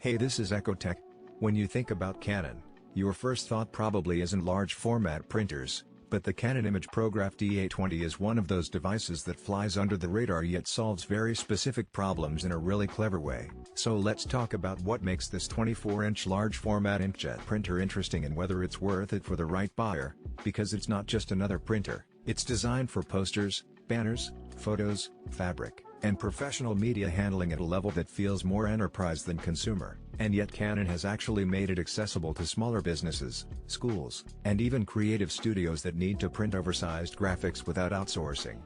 Hey, this is Ecotech. When you think about Canon, your first thought probably isn't large format printers, but the Canon ImagePROGRAF Ta-20 is one of those devices that flies under the radar yet solves very specific problems in a really clever way. So let's talk about what makes this 24-inch large format inkjet printer interesting and whether it's worth it for the right buyer, because it's not just another printer, it's designed for posters, banners, photos, fabric, and professional media handling at a level that feels more enterprise than consumer, and yet Canon has actually made it accessible to smaller businesses, schools, and even creative studios that need to print oversized graphics without outsourcing.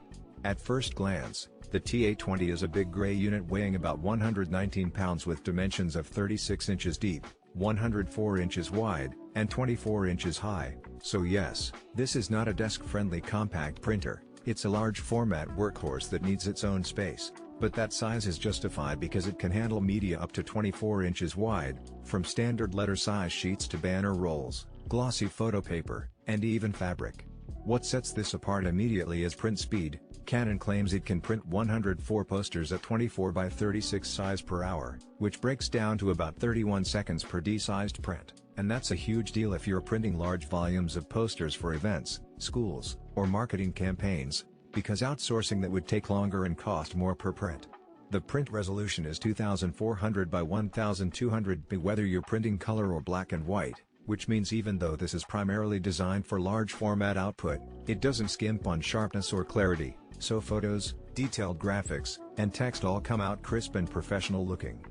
At first glance, the Ta-20 is a big gray unit weighing about 119 pounds with dimensions of 36 inches deep, 104 inches wide, and 24 inches high, so yes, this is not a desk-friendly compact printer. It's a large format workhorse that needs its own space, but that size is justified because it can handle media up to 24 inches wide, from standard letter size sheets to banner rolls, glossy photo paper, and even fabric. What sets this apart immediately is print speed. Canon claims it can print 104 posters at 24 by 36 size per hour, which breaks down to about 31 seconds per D-sized print, and that's a huge deal if you're printing large volumes of posters for events, schools, or marketing campaigns, because outsourcing that would take longer and cost more per print. The print resolution is 2400 by 1200 by whether you're printing color or black and white, which means even though this is primarily designed for large format output, it doesn't skimp on sharpness or clarity, so photos, detailed graphics, and text all come out crisp and professional looking.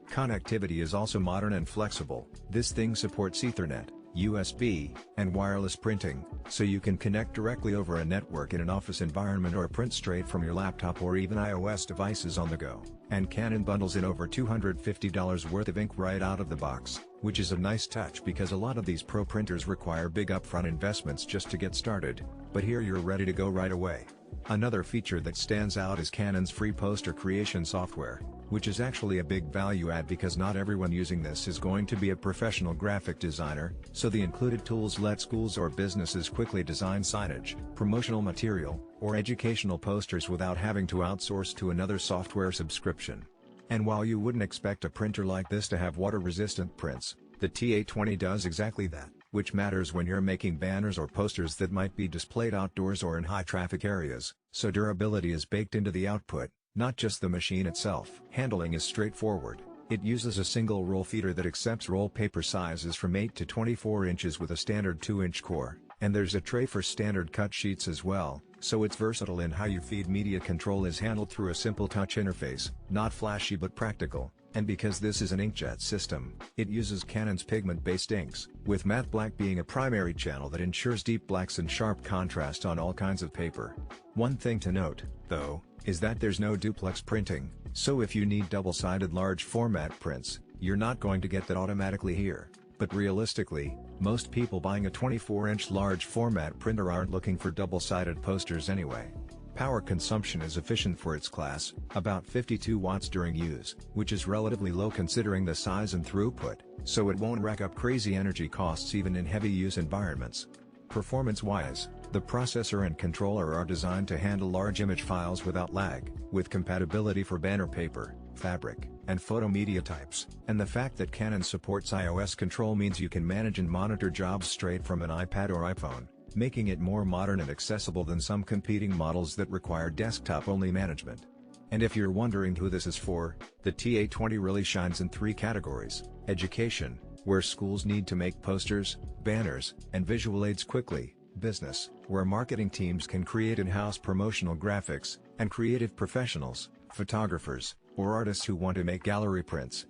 Connectivity is also modern and flexible. This thing supports Ethernet, USB, and wireless printing, so you can connect directly over a network in an office environment or print straight from your laptop or even iOS devices on the go. And Canon bundles in over $250 worth of ink right out of the box, which is a nice touch because a lot of these pro printers require big upfront investments just to get started, but here you're ready to go right away. Another feature that stands out is Canon's free poster creation software, which is actually a big value add because not everyone using this is going to be a professional graphic designer, so the included tools let schools or businesses quickly design signage, promotional material, or educational posters without having to outsource to another software subscription. And while you wouldn't expect a printer like this to have water-resistant prints, the Ta-20 does exactly that, which matters when you're making banners or posters that might be displayed outdoors or in high-traffic areas, so durability is baked into the output, not just the machine itself. Handling is straightforward. It uses a single roll feeder that accepts roll paper sizes from 8 to 24 inches with a standard 2-inch core, and there's a tray for standard cut sheets as well, so it's versatile in how you feed. Media control is handled through a simple touch interface, not flashy but practical. And because this is an inkjet system, it uses Canon's pigment-based inks, with matte black being a primary channel that ensures deep blacks and sharp contrast on all kinds of paper. One thing to note, though, is that there's no duplex printing, so if you need double-sided large format prints, you're not going to get that automatically here. But realistically, most people buying a 24-inch large format printer aren't looking for double-sided posters anyway. Power consumption is efficient for its class, about 52 watts during use, which is relatively low considering the size and throughput, so it won't rack up crazy energy costs even in heavy use environments. Performance-wise, the processor and controller are designed to handle large image files without lag, with compatibility for banner paper, fabric, and photo media types, and the fact that Canon supports iOS control means you can manage and monitor jobs straight from an iPad or iPhone, making it more modern and accessible than some competing models that require desktop-only management. And if you're wondering who this is for, the Ta-20 really shines in 3 categories: education, where schools need to make posters, banners, and visual aids quickly; business, where marketing teams can create in-house promotional graphics; and creative professionals, photographers, or artists who want to make gallery prints.